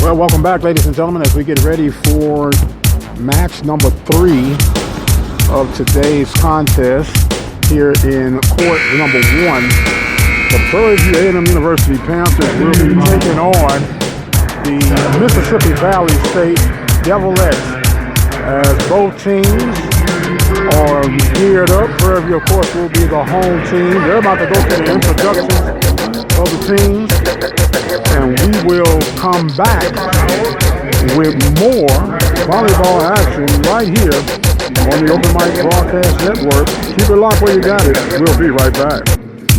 Well, welcome back, ladies and gentlemen, as we get ready for match number 3 of today's contest here in court number 1. The Prairie A&M University Panthers will be taking on the Mississippi Valley State Devilettes, as both teams are geared up. Prairie, of course, will be the home team. They're about to go through the introductions of the teams, and we will come back with more volleyball action right here on the Open Mic Broadcast Network. Keep it locked where you got it. We'll be right back.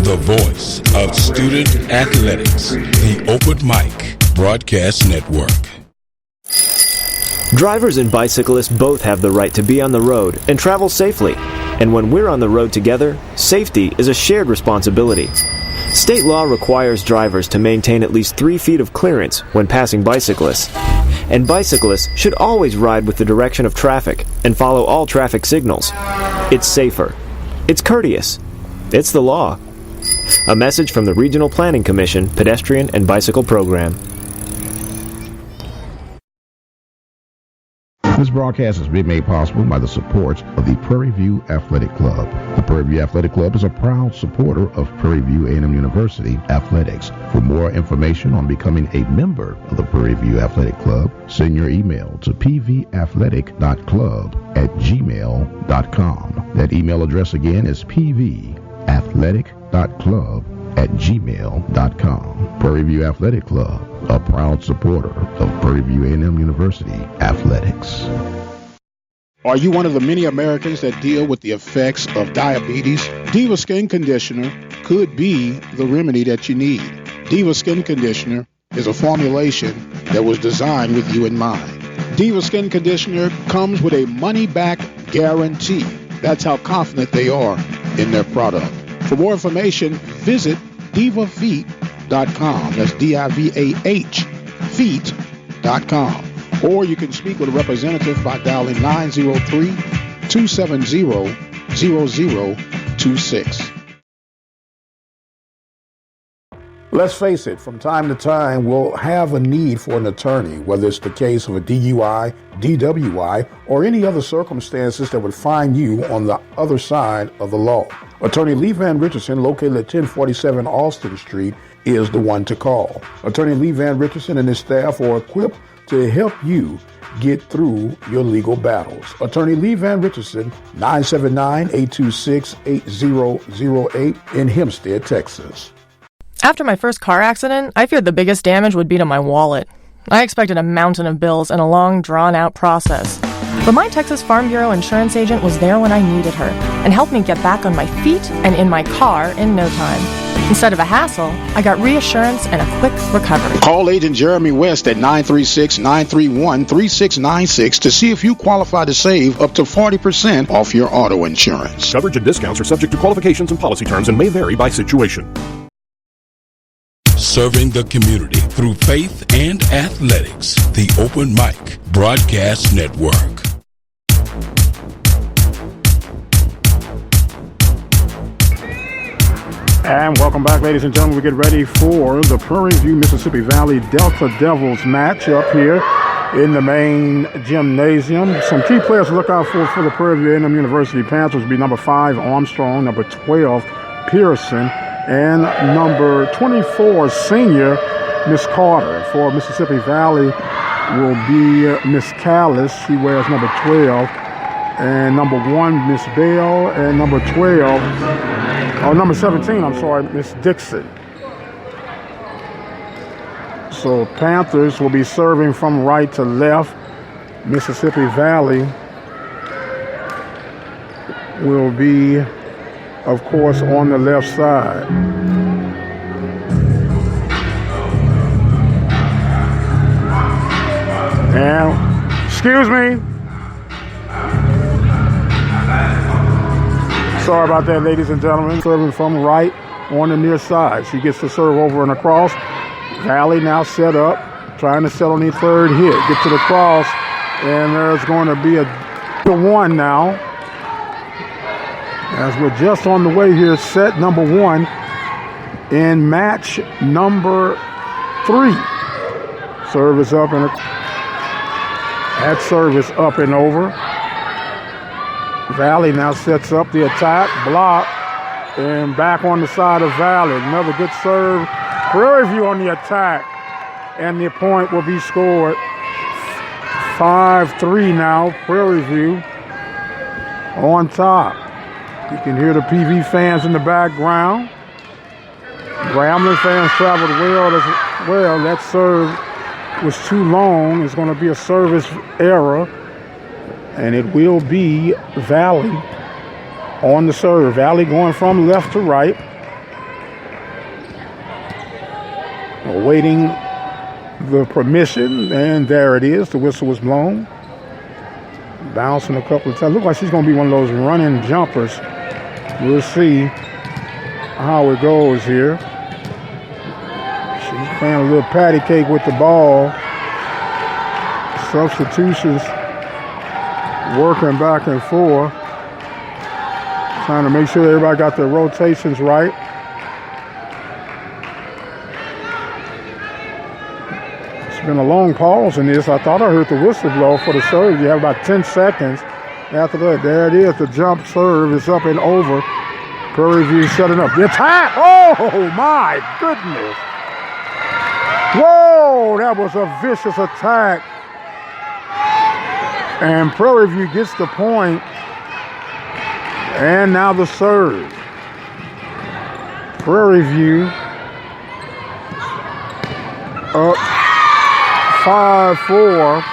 The voice of student athletics, the Open Mic Broadcast Network. Drivers and bicyclists both have the right to be on the road and travel safely. And when we're on the road together, safety is a shared responsibility. State law requires drivers to maintain at least 3 feet of clearance when passing bicyclists. And bicyclists should always ride with the direction of traffic and follow all traffic signals. It's safer. It's courteous. It's the law. A message from the Regional Planning Commission Pedestrian and Bicycle Program. This broadcast has been made possible by the support of the Prairie View Athletic Club. The Prairie View Athletic Club is a proud supporter of Prairie View A&M University athletics. For more information on becoming a member of the Prairie View Athletic Club, send your email to pvathletic.club@gmail.com. That email address again is pvathletic.club@gmail.com. Prairie View Athletic Club, a proud supporter of Prairie View A&M University athletics. Are you one of the many Americans that deal with the effects of diabetes? Diva Skin Conditioner could be the remedy that you need. Diva Skin Conditioner is a formulation that was designed with you in mind. Diva Skin Conditioner comes with a money-back guarantee. That's how confident they are in their product. For more information, visit divafeet.com. That's D-I-V-A-H, feet.com. Or you can speak with a representative by dialing 903-270-0026. Let's face it, from time to time, we'll have a need for an attorney, whether it's the case of a DUI, DWI, or any other circumstances that would find you on the other side of the law. Attorney Lee Van Richardson, located at 1047 Austin Street, is the one to call. Attorney Lee Van Richardson and his staff are equipped to help you get through your legal battles. Attorney Lee Van Richardson, 979-826-8008 in Hempstead, Texas. After my first car accident, I feared the biggest damage would be to my wallet. I expected a mountain of bills and a long, drawn-out process. But my Texas Farm Bureau insurance agent was there when I needed her and helped me get back on my feet and in my car in no time. Instead of a hassle, I got reassurance and a quick recovery. Call Agent Jeremy West at 936-931-3696 to see if you qualify to save up to 40% off your auto insurance. Coverage and discounts are subject to qualifications and policy terms and may vary by situation. Serving the community through faith and athletics, the Open Mic Broadcast Network. And welcome back, ladies and gentlemen. We get ready for the Prairie View Mississippi Valley Delta Devils match up here in the main gymnasium. Some key players to look out for the Prairie View A&M University Panthers will be number 5, Armstrong, number 12, Pearson, and number 24, senior, Miss Carter. For Mississippi Valley will be Miss Callis. She wears number 12. And number 1, Miss Bell. And number 12, number 17, Miss Dixon. So Panthers will be serving from right to left. Mississippi Valley will be, of course, on the left side. And, excuse me. Sorry about that, ladies and gentlemen. Serving from right on the near side. She gets to serve over and across. Valley now set up, trying to set on the third hit. Get to the cross, and there's going to be a 1 now. As we're just on the way here, set number 1 in match number 3. Service up and that service up and over. Valley now sets up the attack, block, and back on the side of Valley. Another good serve. Prairie View on the attack, and the point will be scored. 5-3 now, Prairie View on top. You can hear the PV fans in the background. Grambling fans traveled well as well. That serve was too long. It's going to be a service error, and it will be Valley on the serve. Valley going from left to right. Awaiting the permission, and there it is. The whistle was blown. Bouncing a couple of times. Looks like she's going to be one of those running jumpers. We'll see how it goes here. She's playing a little patty cake with the ball. Substitutions working back and forth. Trying to make sure everybody got their rotations right. It's been a long pause in this. I thought I heard the whistle blow for the serve. You have about 10 seconds. After that, there it is. The jump serve is up and over. Prairie View setting up. The attack! Oh, my goodness. Whoa, that was a vicious attack. And Prairie View gets the point. And now the serve. Prairie View up 5-4.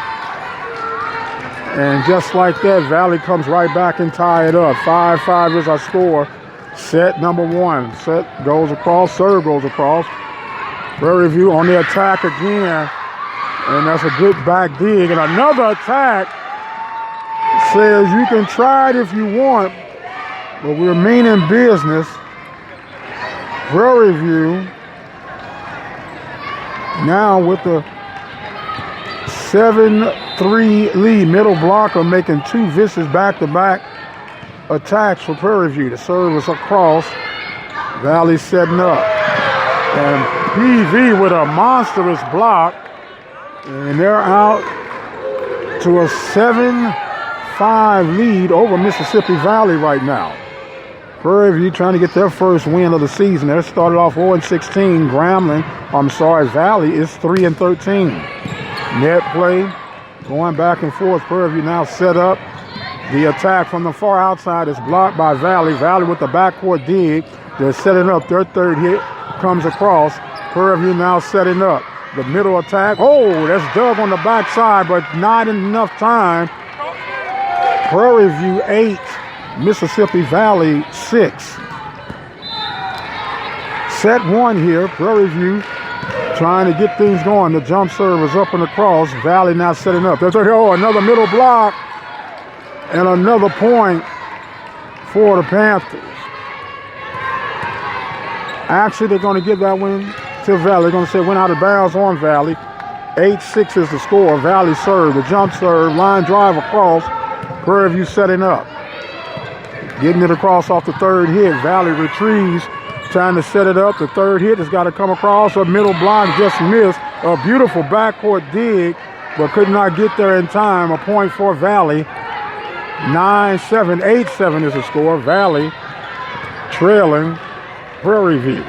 And just like that, Valley comes right back and tie it up. 5-5 is our score. Set number 1. Set goes across, serve goes across. Prairie View on the attack again. And that's a good back dig. And another attack says you can try it if you want, but we're mean in business. Prairie View now with the 7-3 lead. Middle blocker making 2 vicious back-to-back attacks for Prairie View. The service across. Valley setting up. And PV with a monstrous block. And they're out to a 7-5 lead over Mississippi Valley right now. Prairie View trying to get their first win of the season. They started off 0-16. Valley is 3-13. Net play going back and forth. Prairie View now set up. The attack from the far outside is blocked by Valley. Valley with the backcourt dig. They're setting up. Their third hit comes across. Prairie View now setting up. The middle attack. Oh, that's dug on the backside, but not enough time. Prairie View 8, Mississippi Valley 6. Set 1 here. Prairie View trying to get things going. The jump serve is up and across. Valley now setting up. Another middle block. And another point for the Panthers. Actually, they're going to give that win to Valley. They're going to say went out of bounds on Valley. 8-6 is the score. Valley serve. The jump serve. Line drive across. Prairie View setting up. Getting it across off the third hit. Valley retrieves. Trying to set it up. The third hit has got to come across. A middle block just missed. A beautiful backcourt dig, but could not get there in time. A point for Valley. 9-7, 8-7 is the score. Valley trailing Prairie View.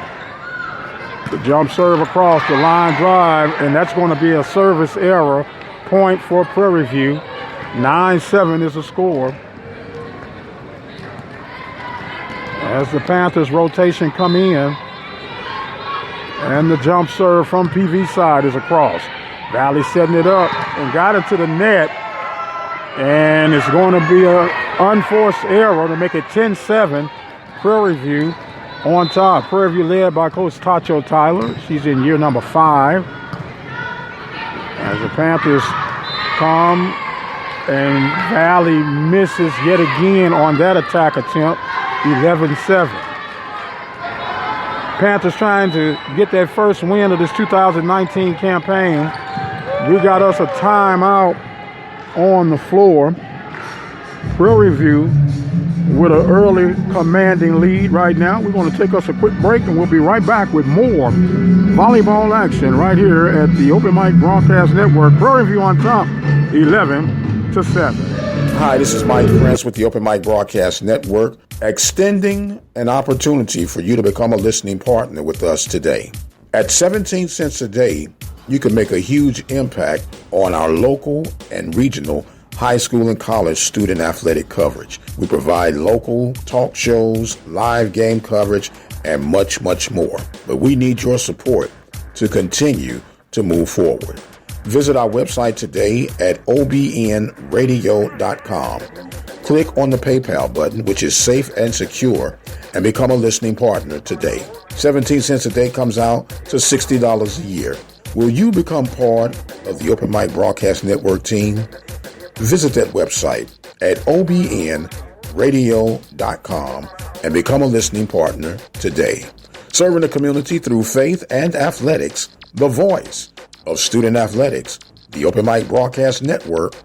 The jump serve across the line drive, and that's going to be a service error. Point for Prairie View. 9-7 is the score. As the Panthers rotation come in, and the jump serve from PV side is across. Valley setting it up and got it to the net. And it's going to be an unforced error to make it 10-7. Prairie View on top. Prairie View led by Coach Tacho Tyler. She's in year number 5. As the Panthers come, and Valley misses yet again on that attack attempt. 11-7. Panthers trying to get that first win of this 2019 campaign. We got us a timeout on the floor. Prairie View with an early commanding lead right now. We're going to take us a quick break, and we'll be right back with more volleyball action right here at the Open Mic Broadcast Network. Prairie View on top, 11-7. Hi, this is Mike Prince with the Open Mic Broadcast Network, extending an opportunity for you to become a listening partner with us today. At 17 cents a day, you can make a huge impact on our local and regional high school and college student athletic coverage. We provide local talk shows, live game coverage, and much, much more. But we need your support to continue to move forward. Visit our website today at obnradio.com. Click on the PayPal button, which is safe and secure, and become a listening partner today. 17 cents a day comes out to $60 a year. Will you become part of the Open Mic Broadcast Network team? Visit that website at obnradio.com and become a listening partner today. Serving the community through faith and athletics, the voice of student athletics, the Open Mic Broadcast Network,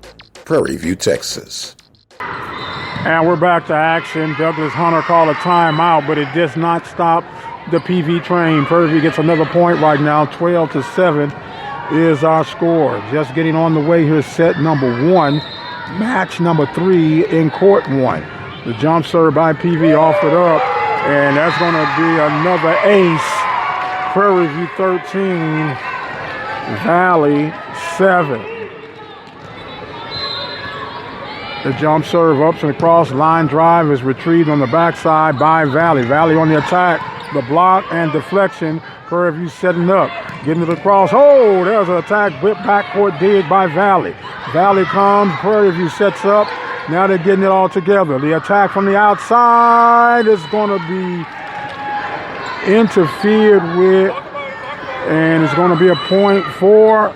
Prairie View, Texas. And we're back to action. Douglas Hunter called a timeout, but it does not stop the PV train. Prairie View gets another point right now. 12-7 is our score. Just getting on the way here, set number 1, match number 3 in court 1. The jump serve by PV offered up, and that's going to be another ace. Prairie View 13, Valley 7. The jump serve ups and across, line drive is retrieved on the backside by Valley. Valley on the attack, the block and deflection. Prairie View setting up, getting it across. Oh, there's an attack, whip backcourt dig by Valley. Valley comes, Prairie View sets up. Now they're getting it all together. The attack from the outside is going to be interfered with, and it's going to be a point for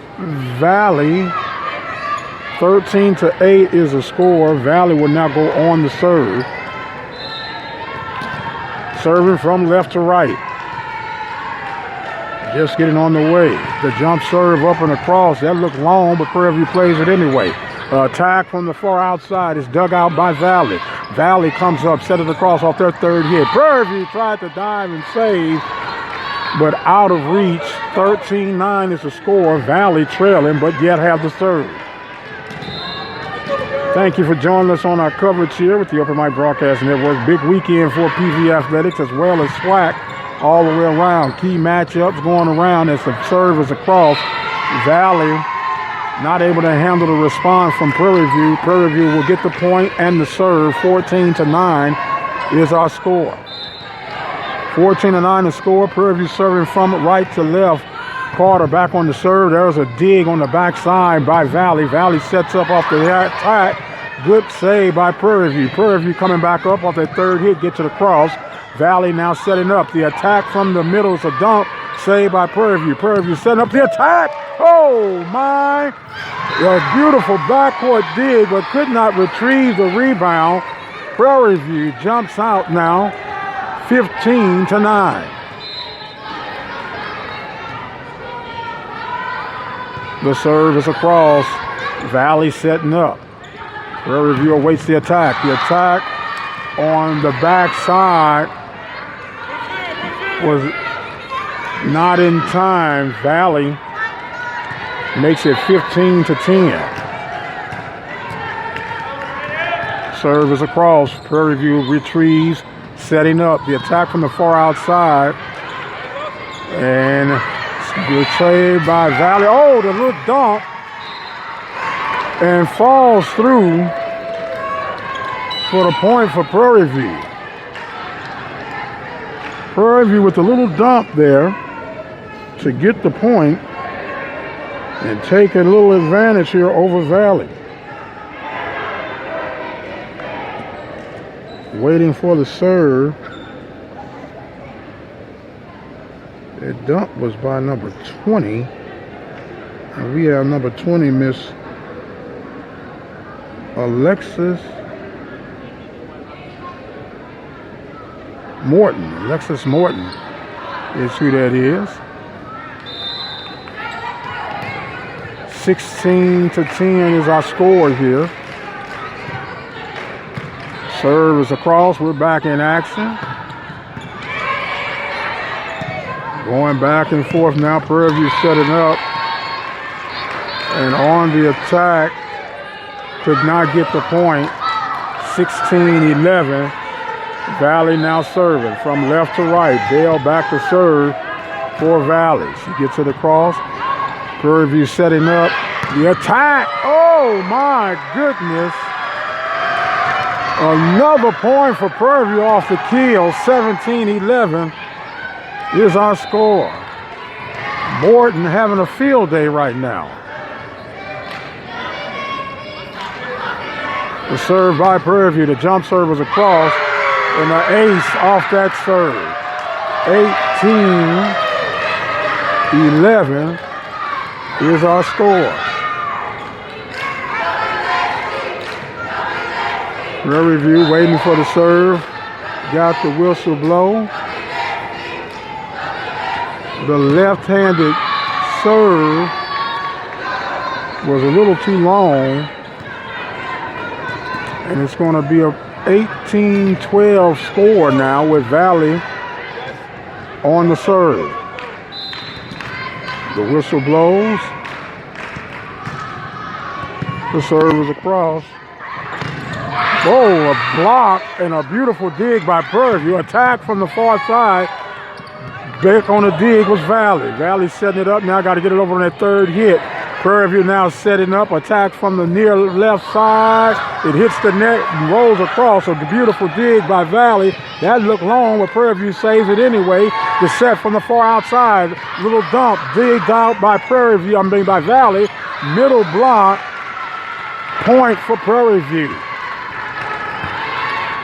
Valley. 13-8 is the score. Valley will now go on the serve. Serving from left to right. Just getting on the way. The jump serve up and across. That looked long, but Prairie View plays it anyway. Attack from the far outside is dug out by Valley. Valley comes up, set it across off their third hit. Prairie View tried to dive and save, but out of reach. 13-9 is the score. Valley trailing, but yet have the serve. Thank you for joining us on our coverage here with the Open Mic Broadcast Network. Big weekend for PV Athletics as well as SWAC all the way around. Key matchups going around as the serve is across. Valley not able to handle the response from Prairie View. Prairie View will get the point and the serve. 14-9 is our score. 14-9 the score. Prairie View serving from right to left. Carter back on the serve. There's a dig on the backside by Valley. Valley sets up off the attack. Good save by Prairie View. Prairie View coming back up off that third hit, gets it across. Valley now setting up. The attack from the middle is a dump. Saved by Prairie View. Prairie View setting up the attack. Oh, my. A beautiful backcourt dig, but could not retrieve the rebound. Prairie View jumps out now, 15-9. The serve is across. Valley setting up. Prairie View awaits the attack. The attack on the backside was not in time. Valley makes it 15-10. Serve is across. Prairie View retrieves, setting up. The attack from the far outside. And retrieved by Valley. Oh, the little dunk. And falls through for the point for Prairie View. Prairie View with a little dump there to get the point and take a little advantage here over Valley. Waiting for the serve. The dump was by number 20. And we have number 20, Miss Alexis Morton. Alexis Morton is who that is. 16-10 is our score here. Serve is across. We're back in action. Going back and forth now. Prairie View setting up. And on the attack, could not get the point. 16-11. Valley now serving from left to right. Dale back to serve for Valley. She gets it across. Prairie View setting up. The attack. Oh, my goodness. Another point for Prairie View off the keel. 17-11 is our score. Morton having a field day right now. The serve by Prairie View. The jump serve was across. And the ace off that serve. 18-11 is our score. Prairie View waiting for the serve. Got the whistle blow. The left-handed serve was a little too long. And it's going to be a 18-12 score now with Valley on the serve. The whistle blows. The serve is across. Oh, a block and a beautiful dig by Prairie View. Attack from the far side. Back on the dig was Valley. Valley setting it up now. Got to get it over on that third hit. Prairie View now setting up. Attack from the near left side. It hits the net and rolls across. A beautiful dig by Valley. That looked long, but Prairie View saves it anyway. The set from the far outside. Little dump. Digged out by Prairie View. by Valley. Middle block. Point for Prairie View.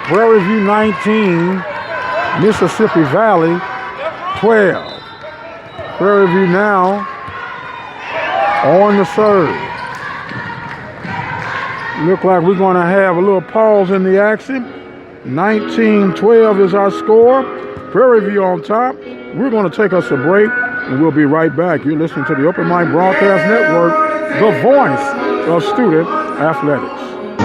Prairie View 19. Mississippi Valley 12. Prairie View now on the serve. Look like we're going to have a little pause in the action. 19-12 is our score. Prairie View on top. We're going to take us a break, and we'll be right back. You're listening to the Open Mic Broadcast Network, the voice of student athletics.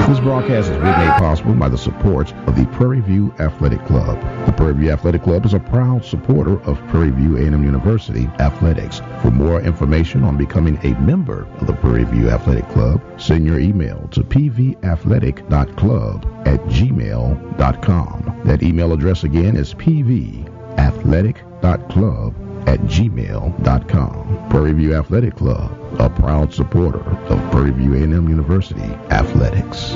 This broadcast is made possible by the support of the Prairie View Athletic Club. The Prairie View Athletic Club is a proud supporter of Prairie View A&M University athletics. For more information on becoming a member of the Prairie View Athletic Club, send your email to pvathletic.club@gmail.com. That email address again is pvathletic.club@gmail.com. Prairie View Athletic Club, a proud supporter of Prairie View A&M University athletics.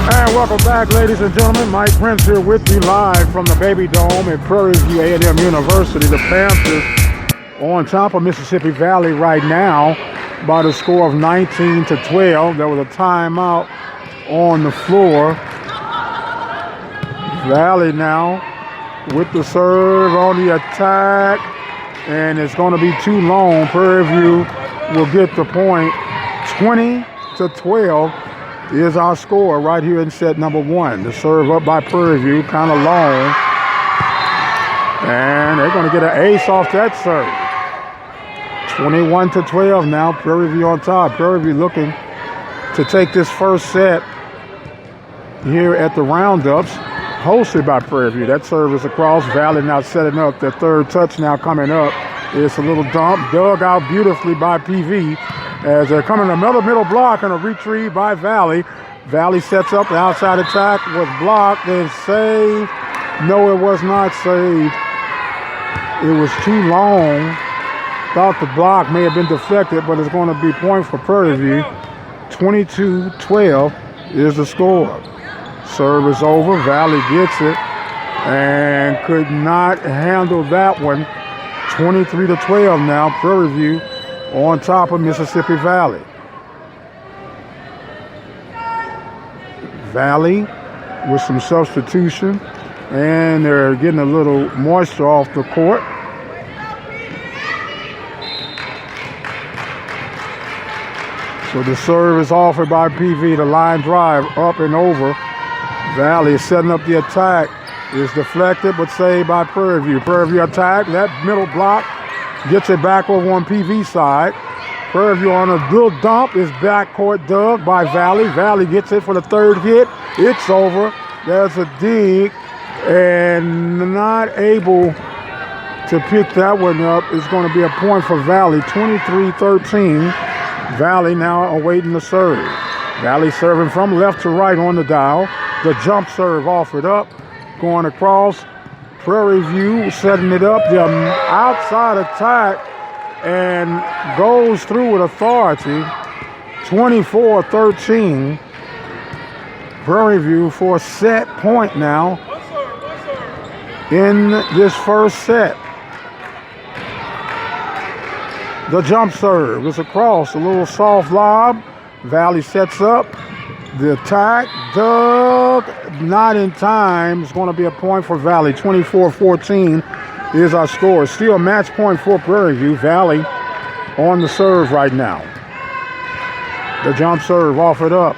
And welcome back, ladies and gentlemen. Mike Prince here with you live from the Baby Dome at Prairie View A&M University. The Panthers on top of Mississippi Valley right now by the score of 19-12. There was a timeout on the floor. Valley now with the serve on the attack, and it's going to be too long. Prairie View will get the point. 20-12 is our score right here in set number one. The serve up by Prairie View, kind of long, and they're going to get an ace off that serve. 21-12 now. Prairie View on top. Prairie View looking to take this first set here at the Roundups, hosted by Prairie View. That serve is across. Valley now setting up. Their third touch now coming up. It's a little dump. Dug out beautifully by PV as they're coming another middle block and a retrieve by Valley. Valley sets up. The outside attack was blocked and saved. No, it was not saved. It was too long. Thought the block may have been deflected, but it's going to be point for Prairie View. 22-12 is the score. Serve is over. Valley gets it and could not handle that one. 23-12 now. Prairie View on top of Mississippi Valley. Valley with some substitution, and they're getting a little moisture off the court. So the serve is offered by PV. The line drive up and over. Valley is setting up the attack. is deflected but saved by Prairie View. Prairie View attack. That middle block gets it back over on PV side. Prairie View on a little dump is backcourt dug by Valley. Valley gets it for the third hit. It's over. There's a dig and not able to pick that one up. It's going to be a point for Valley. 23-13. Valley now awaiting the serve. Valley serving from left to right on the dial. The jump serve offered up. Going across. Prairie View setting it up. The outside attack and goes through with authority. 24-13. Prairie View for a set point now in this first set. The jump serve is across, a little soft lob. Valley sets up. The attack, dug, not in time. It's going to be a point for Valley. 24-14 is our score. Still match point for Prairie View. Valley on the serve right now. The jump serve offered up.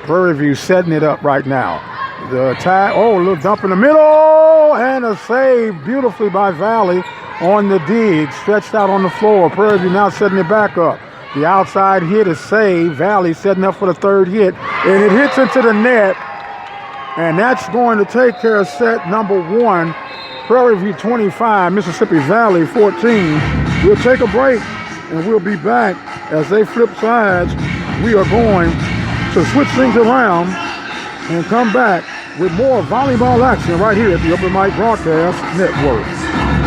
Prairie View setting it up right now. The attack, a little dump in the middle, and a save beautifully by Valley on the dig, stretched out on the floor. Prairie View now setting it back up. The outside hit is saved. Valley setting up for the third hit, and it hits into the net, and that's going to take care of set number one. Prairie View 25, Mississippi Valley 14. We'll take a break, and we'll be back as they flip sides. We are going to switch things around and come back with more volleyball action right here at the Open Mic Broadcast Network.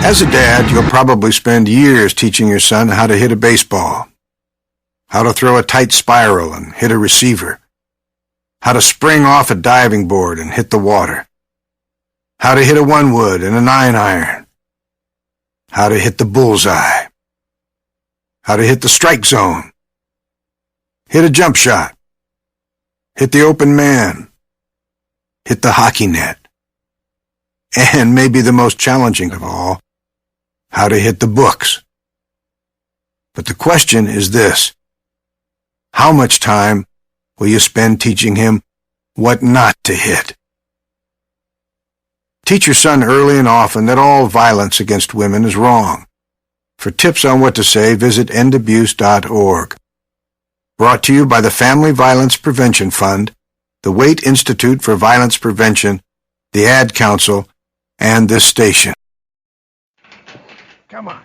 As a dad, you'll probably spend years teaching your son how to hit a baseball, how to throw a tight spiral and hit a receiver, how to spring off a diving board and hit the water, how to hit a 1-wood and a 9-iron, how to hit the bullseye, how to hit the strike zone, hit a jump shot, hit the open man, hit the hockey net, and maybe the most challenging of all, how to hit the books. But the question is this: how much time will you spend teaching him what not to hit? Teach your son early and often that all violence against women is wrong. For tips on what to say, visit endabuse.org. Brought to you by the Family Violence Prevention Fund, the Waite Institute for Violence Prevention, the Ad Council, and this station. Come on.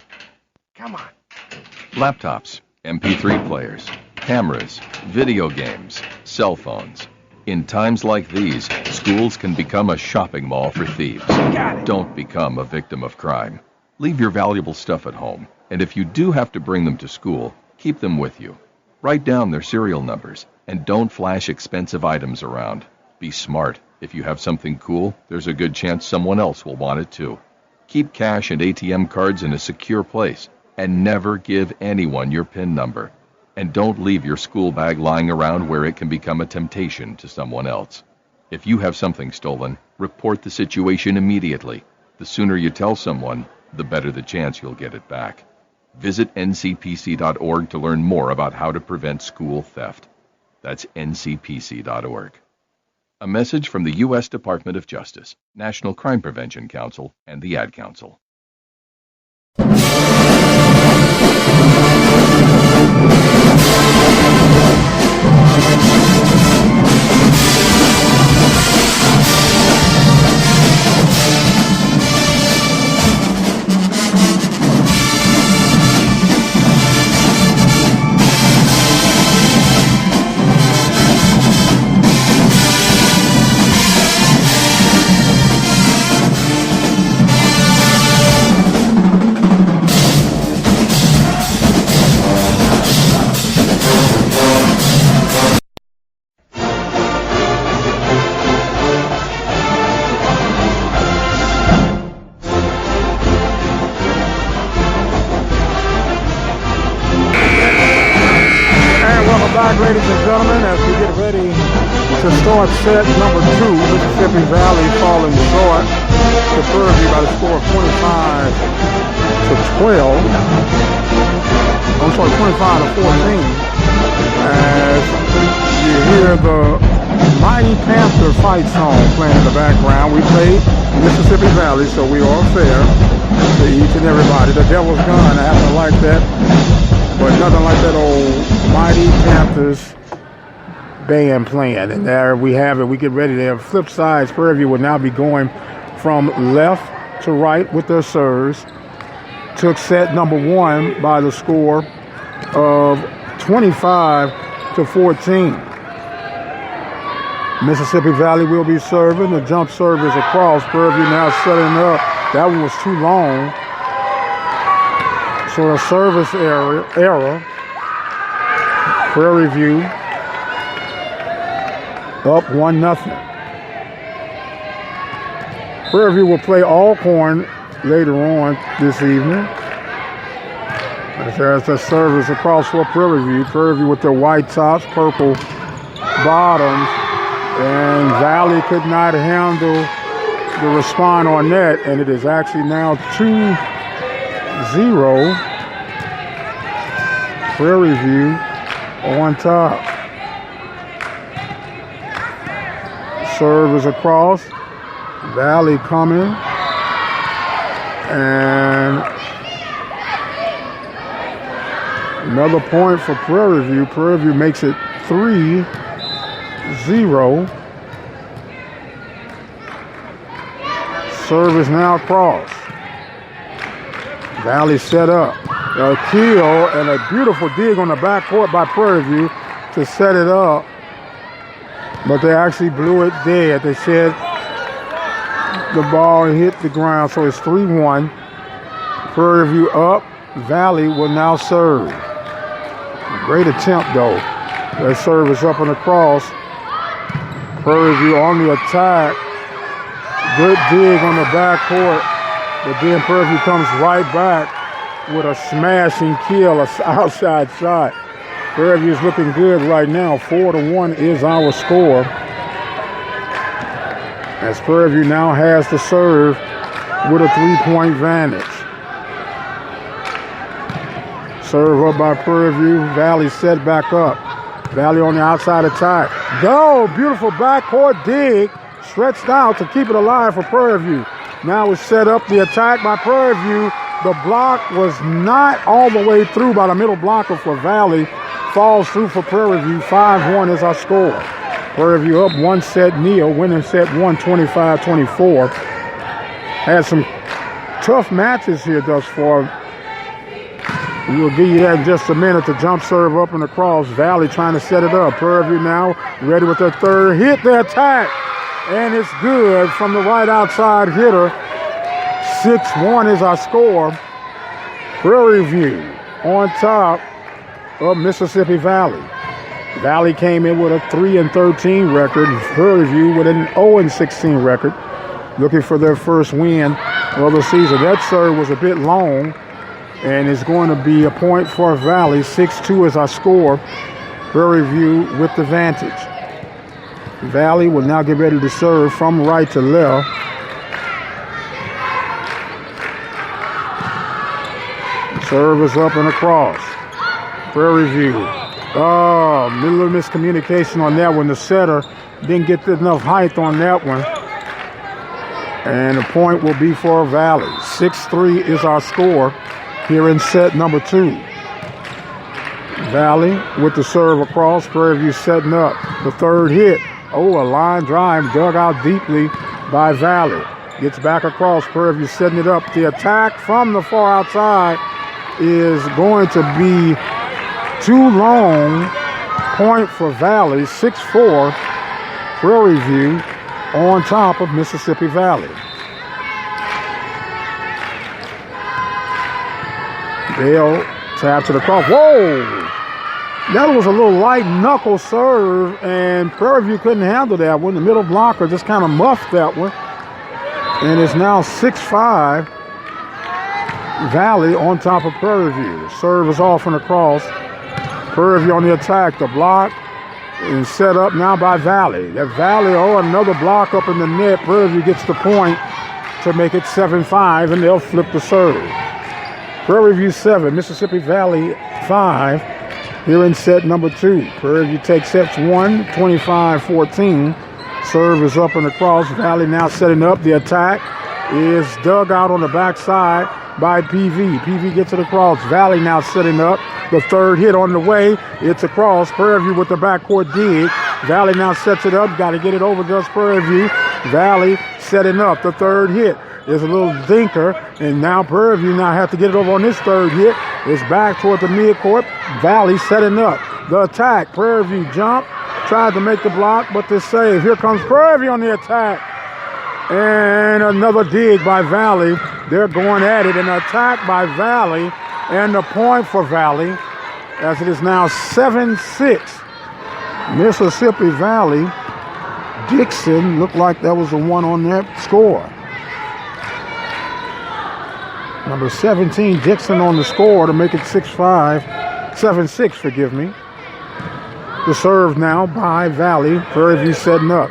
Laptops, MP3 players, cameras, video games, cell phones. In times like these, schools can become a shopping mall for thieves. Don't become a victim of crime. Leave your valuable stuff at home, and if you do have to bring them to school, keep them with you. Write down their serial numbers, and don't flash expensive items around. Be smart. If you have something cool, there's a good chance someone else will want it too. Keep cash and ATM cards in a secure place, and never give anyone your PIN number. And don't leave your school bag lying around where it can become a temptation to someone else. If you have something stolen, report the situation immediately. The sooner you tell someone, the better the chance you'll get it back. Visit ncpc.org to learn more about how to prevent school theft. That's ncpc.org. A message from the U.S. Department of Justice, National Crime Prevention Council, and the Ad Council. Ladies and gentlemen, as we get ready to start set number 2, Mississippi Valley falling short to Prairie View by the score of 25-12. I'm sorry, 25-14. As you hear the Mighty Panther fight song playing in the background. We played Mississippi Valley, so we are fair to each and everybody. The Devil's Gun, I happen to like that, but nothing like that old Mighty Panthers band playing. And there we have it. We get ready there. Flip sides, Prairie View will now be going from left to right with their serves. Took set number 1 by the score of 25-14. Mississippi Valley will be serving. The jump serve is across. Prairie View now setting up. That one was too long. So a service error. Prairie View up 1-0. Prairie View will play Alcorn later on this evening. As there's the service across for Prairie View. Prairie View with their white tops, purple bottoms. And Valley could not handle the response on that, and it is actually now 2-0. Prairie View on top. Serve is across. Valley coming. And another point for Prairie View. Prairie View makes it 3-0. Serve is now cross. Valley set up. A kill and a beautiful dig on the backcourt by Prairie View to set it up. But they actually blew it dead. They said the ball hit the ground, so it's 3-1. Prairie View up. Valley will now serve. Great attempt, though. That serve is up and across. Prairie View on the attack. Good dig on the backcourt. But then Prairie View comes right back with a smashing kill, an outside shot. Prairie View is looking good right now. 4-1 is our score. As Prairie View now has to serve with a 3-point advantage. Serve up by Prairie View. Valley set back up. Valley on the outside attack. Go! Beautiful backcourt dig. Stretched out to keep it alive for Prairie View. Now it's set up the attack by Prairie View. The block was not all the way through by the middle blocker for Valley. Falls through for Prairie View. 5-1 is our score. Prairie View up 1 set nil, winning set 1, 25-24. Had some tough matches here thus far. We'll give you that in just a minute. The jump serve up and across. Valley trying to set it up. Prairie View now ready with their third hit. The attack. And it's good from the right outside hitter. 6-1 is our score. Prairie View on top of Mississippi Valley. Valley came in with a 3-13 record. Prairie View with an 0-16 record. Looking for their first win of the season. That serve was a bit long. And it's going to be a point for Valley. 6-2 is our score. Prairie View with the advantage. Valley will now get ready to serve from right to left. Serve is up and across. Prairie View. Oh, a little miscommunication on that one. The setter didn't get enough height on that one. And the point will be for Valley. 6-3 is our score here in set number 2. Valley with the serve across. Prairie View setting up the third hit. Oh, a line drive dug out deeply by Valley. Gets back across. Prairie View setting it up. The attack from the far outside is going to be too long. Point for Valley. 6-4. Prairie View on top of Mississippi Valley. Bell tap to the cross. Whoa! That was a little light knuckle serve, and Prairie View couldn't handle that one. The middle blocker just kind of muffed that one. And it's now 6-5. Valley on top of Prairie View. The serve is off and across. Prairie View on the attack. The block is set up now by Valley. That Valley, another block up in the net. Prairie View gets the point to make it 7-5, and they'll flip the serve. Prairie View 7, Mississippi Valley 5. here in set number 2. Prairie View takes sets 1, 25-14. Serve is up and across. Valley now setting up. The attack is dug out on the backside by PV. PV gets it across. Valley now setting up. The third hit on the way. It's across. Prairie View with the backcourt dig. Valley now sets it up. Got to get it over just Prairie View. Valley setting up. The third hit is a little dinker. And now Prairie View now have to get it over on this third hit. It's back toward the midcourt. Valley setting up. The attack. Prairie View jump. Tried to make the block, but the save. Here comes Prairie View on the attack. And another dig by Valley. They're going at it. An attack by Valley. And the point for Valley, as it is now 7-6. Mississippi Valley. Dixon looked like that was the one on that score. Number 17, Dixon on the score to make it 7-6, forgive me. The serve now by Valley. Prairie View setting up.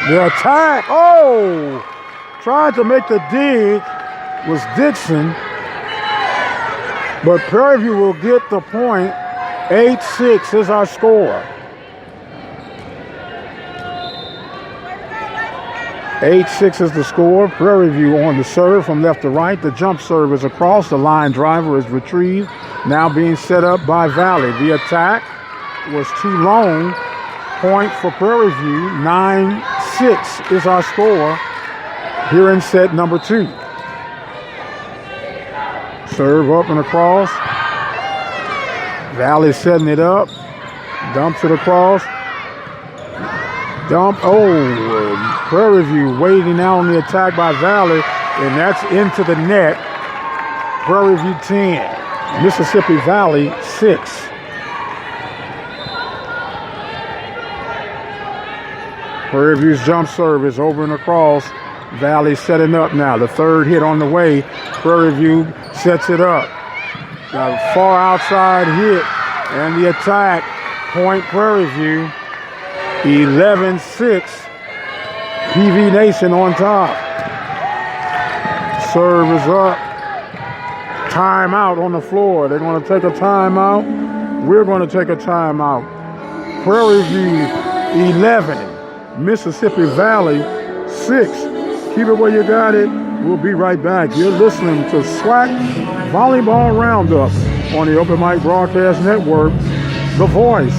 The attack. Oh! Tried to make the dig was Dixon. But Prairie View will get the point. 8-6 is our score. 8-6 is the score. Prairie View on the serve from left to right. The jump serve is across. The line driver is retrieved. Now being set up by Valley. The attack was too long. Point for Prairie View. 9-6 is our score here in set number 2. Serve up and across. Valley setting it up. Dumps it across. Dump. Oh, Prairie View waiting out on the attack by Valley. And that's into the net. Prairie View 10. Mississippi Valley 6. Prairie View's jump serve is over and across. Valley setting up now. The third hit on the way. Prairie View sets it up. Now far outside hit. And the attack. Point Prairie View. 11-6. PV Nation on top. Serve is up. Timeout on the floor. They're going to take a timeout. We're going to take a timeout. Prairie View 11. Mississippi Valley 6. Keep it where you got it. We'll be right back. You're listening to SWAC Volleyball Roundup on the Open Mic Broadcast Network, the voice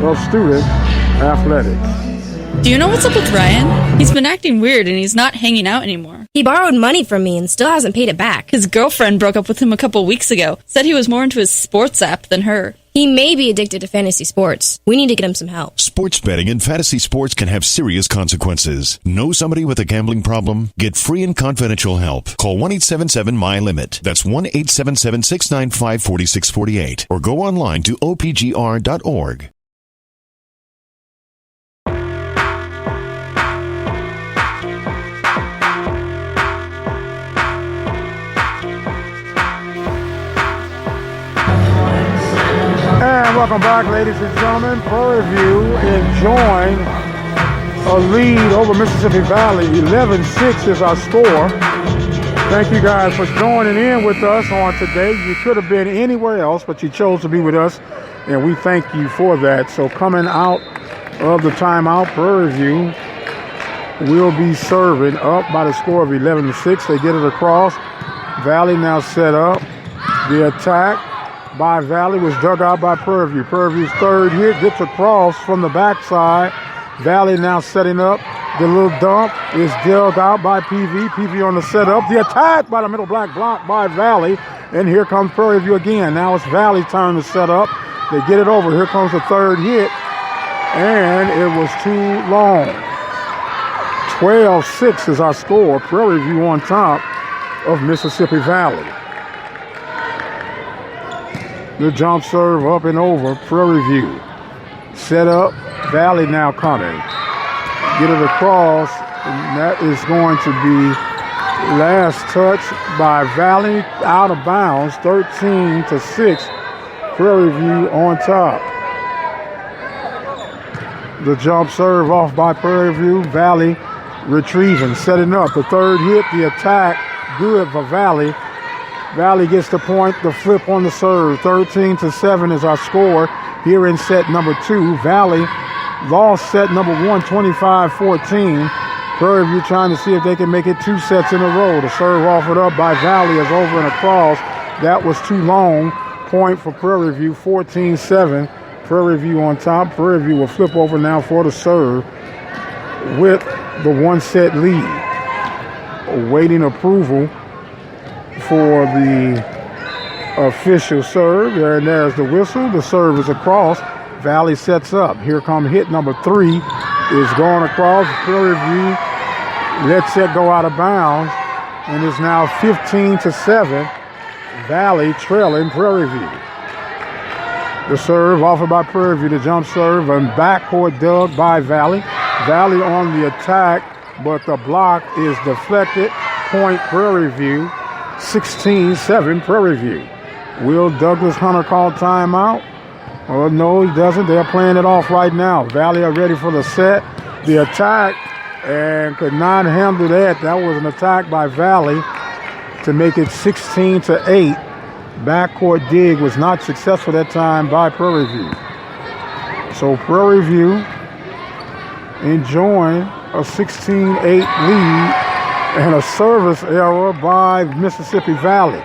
of student athletics. Do you know what's up with Ryan? He's been acting weird and he's not hanging out anymore. He borrowed money from me and still hasn't paid it back. His girlfriend broke up with him a couple weeks ago. Said he was more into his sports app than her. He may be addicted to fantasy sports. We need to get him some help. Sports betting and fantasy sports can have serious consequences. Know somebody with a gambling problem? Get free and confidential help. Call 1-877-MY-LIMIT. That's 1-877-695-4648. Or go online to opgr.org. And welcome back, ladies and gentlemen. Prairie View enjoying a lead over Mississippi Valley. 11-6 is our score. Thank you guys for joining in with us on today. You could have been anywhere else, but you chose to be with us, and we thank you for that. So coming out of the timeout, Prairie View will be serving up by the score of 11-6. They get it across. Valley now set up. The attack by Valley was dug out by Prairie View. Prairie View's third hit gets across from the backside. Valley now setting up. The little dump is dug out by PV. PV on the setup. The attack by the middle black block by Valley. And here comes Prairie View again. Now it's Valley's turn to set up. They get it over. Here comes the third hit. And it was too long. 12-6 is our score. Prairie View on top of Mississippi Valley. The jump serve up and over. Prairie View set up. Valley now coming. Get it across. And that is going to be last touch by Valley out of bounds. 13-6. Prairie View on top. The jump serve off by Prairie View. Valley retrieving, setting up. The third hit, the attack. Good for Valley. Valley gets the point, the flip on the serve. 13-7 is our score here in set number 2. Valley lost set number 1, 25-14. Prairie View trying to see if they can make it 2 sets in a row. The serve offered up by Valley is over and across. That was too long. Point for Prairie View, 14-7. Prairie View on top. Prairie View will flip over now for the serve with the 1-set lead. Awaiting approval for the official serve. And there's the whistle. The serve is across. Valley sets up. Here come hit number 3. Is going across. Prairie View lets it go out of bounds. And is now 15-7. Valley trailing Prairie View. The serve offered by Prairie View. The jump serve and backcourt dug by Valley. Valley on the attack, but the block is deflected. Point Prairie View. 16-7 Prairie View. Will Douglas Hunter call timeout? Oh, no, he doesn't. They're playing it off right now. Valley are ready for the set. The attack, and could not handle that. That was an attack by Valley to make it 16-8. Backcourt dig was not successful that time by Prairie View. So Prairie View enjoying a 16-8 lead and a service error by Mississippi Valley.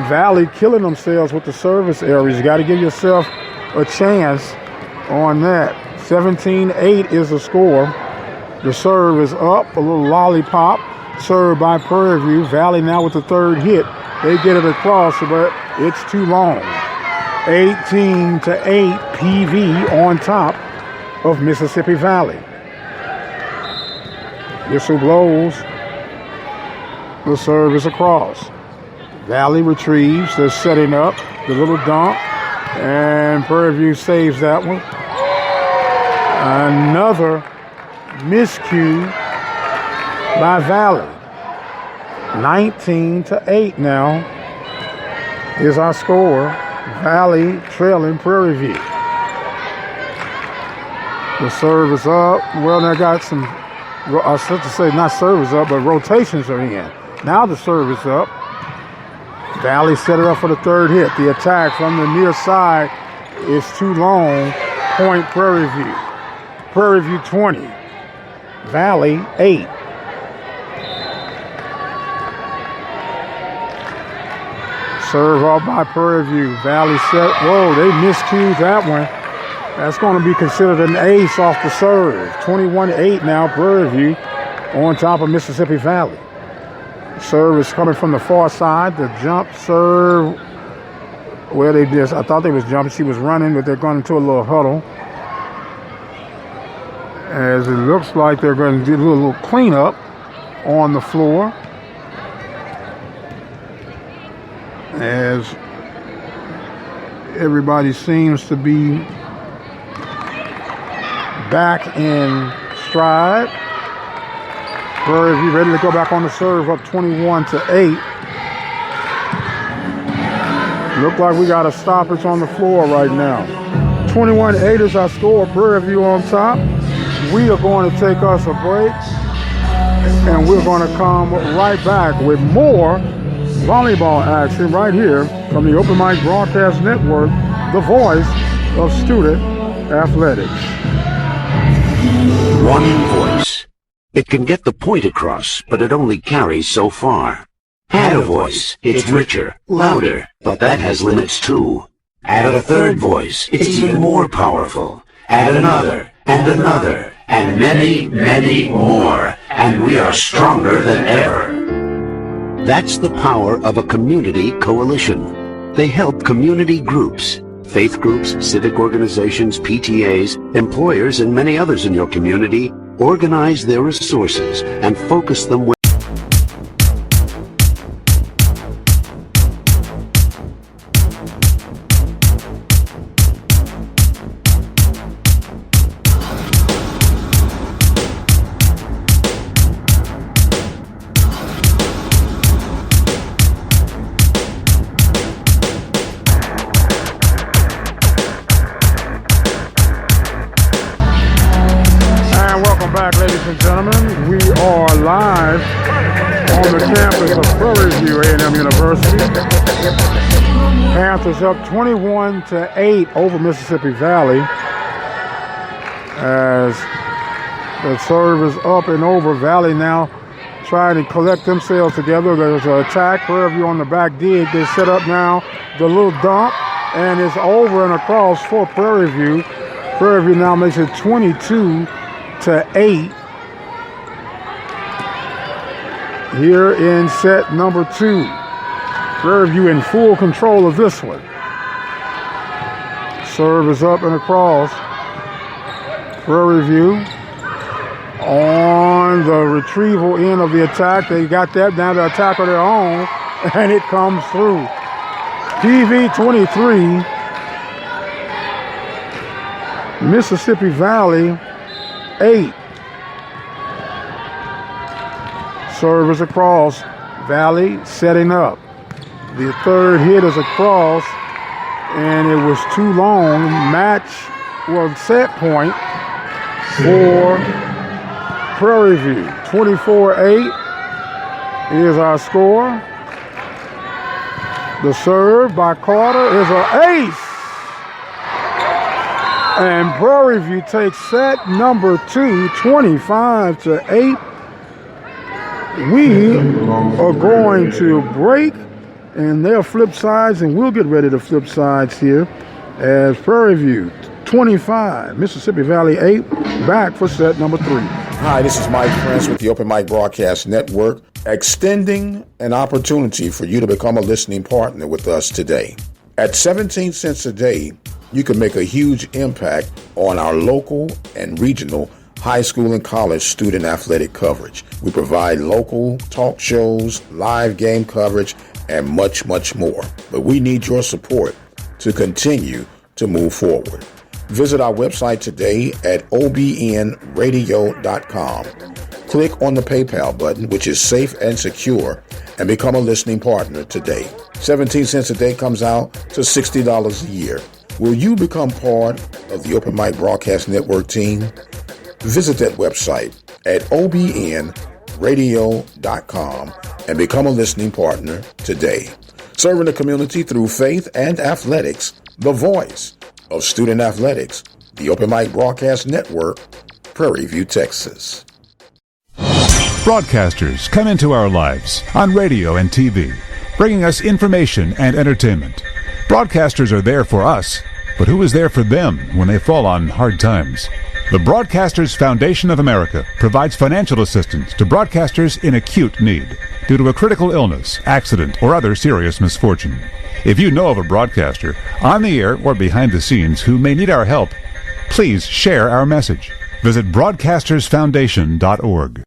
Valley killing themselves with the service errors. You got to give yourself a chance on that. 17-8 is the score. The serve is up, a little lollipop. Served by Prairie View. Valley now with the 3rd hit. They get it across, but it's too long. 18-8 PV on top of Mississippi Valley. Whistle blows. The serve is across. Valley retrieves. They're setting up the little dunk. And Prairie View saves that one. Another miscue by Valley. 19-8 now is our score. Valley trailing Prairie View. The serve is up. Well, they got some, I was supposed to say not serve is up, but rotations are in. Now the serve is up. Valley set it up for the 3rd hit. The attack from the near side is too long. Point Prairie View. Prairie View 20. Valley 8. Serve off by Prairie View. Valley set. Whoa, they miscued that one. That's going to be considered an ace off the serve. 21-8 now, Prairie View on top of Mississippi Valley. Serve is coming from the far side. The jump serve. Well, they just, I thought they was jumping. She was running, but they're going into a little huddle. As it looks like they're going to do a little cleanup on the floor. As everybody seems to be back in stride. Prairie View ready to go back on the serve, up 21-8. Look like we got a stoppage on the floor right now. 21-8 is our score. Prairie View on top. We are going to take us a break, and we're going to come right back with more volleyball action right here from the Open Mic Broadcast Network, the voice of student athletics. One voice. It can get the point across, but it only carries so far. Add a voice. It's richer, louder, but that has limits too. Add a 3rd voice. It's even more powerful. Add another, and another, and many, many more. And we are stronger than ever. That's the power of a community coalition. They help community groups, faith groups, civic organizations, PTAs, employers, and many others in your community organize their resources and focus them where back, ladies and gentlemen. We are live on the campus of Prairie View A&M University. Panthers up 21-8 over Mississippi Valley as the serve is up and over. Valley now trying to collect themselves together. There's an attack. Prairie View on the back dig. They set up now the little dump, and it's over and across for Prairie View. Prairie View now makes it 22-8 here in set number 2. Prairie View in full control of this one. Serve is up and across. Prairie View on the retrieval end of the attack. They got that. Now the attack of their own, and it comes through. PV 23, Mississippi Valley 8. Service across. Valley setting up. The third hit is across, and it was too long. Match was set point for Prairie View. 24-8 is our score. The serve by Carter is an ace. And Prairie View takes set number 2, 25-8. We are going to break, and they'll flip sides, and we'll get ready to flip sides here as Prairie View 25, Mississippi Valley 8, back for set number 3. Hi, this is Mike Prince with the Open Mic Broadcast Network, extending an opportunity for you to become a listening partner with us today. At 17 cents a day, you can make a huge impact on our local and regional high school and college student athletic coverage. We provide local talk shows, live game coverage, and much, much more. But we need your support to continue to move forward. Visit our website today at obnradio.com. Click on the PayPal button, which is safe and secure, and become a listening partner today. 17 cents a day comes out to $60 a year. Will you become part of the Open Mic Broadcast Network team? Visit that website at obnradio.com and become a listening partner today. Serving the community through faith and athletics, the voice of student athletics, the Open Mic Broadcast Network, Prairie View, Texas. Broadcasters come into our lives on radio and TV, bringing us information and entertainment. Broadcasters are there for us, but who is there for them when they fall on hard times? The Broadcasters Foundation of America provides financial assistance to broadcasters in acute need due to a critical illness, accident, or other serious misfortune. If you know of a broadcaster on the air or behind the scenes who may need our help, please share our message. Visit broadcastersfoundation.org.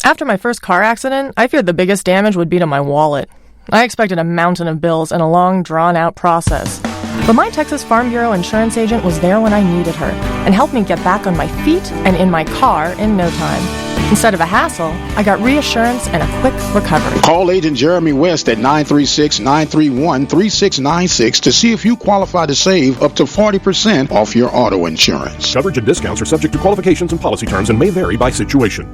After my first car accident, I feared the biggest damage would be to my wallet. I expected a mountain of bills and a long, drawn-out process. But my Texas Farm Bureau insurance agent was there when I needed her and helped me get back on my feet and in my car in no time. Instead of a hassle, I got reassurance and a quick recovery. Call Agent Jeremy West at 936-931-3696 to see if you qualify to save up to 40% off your auto insurance. Coverage and discounts are subject to qualifications and policy terms and may vary by situation.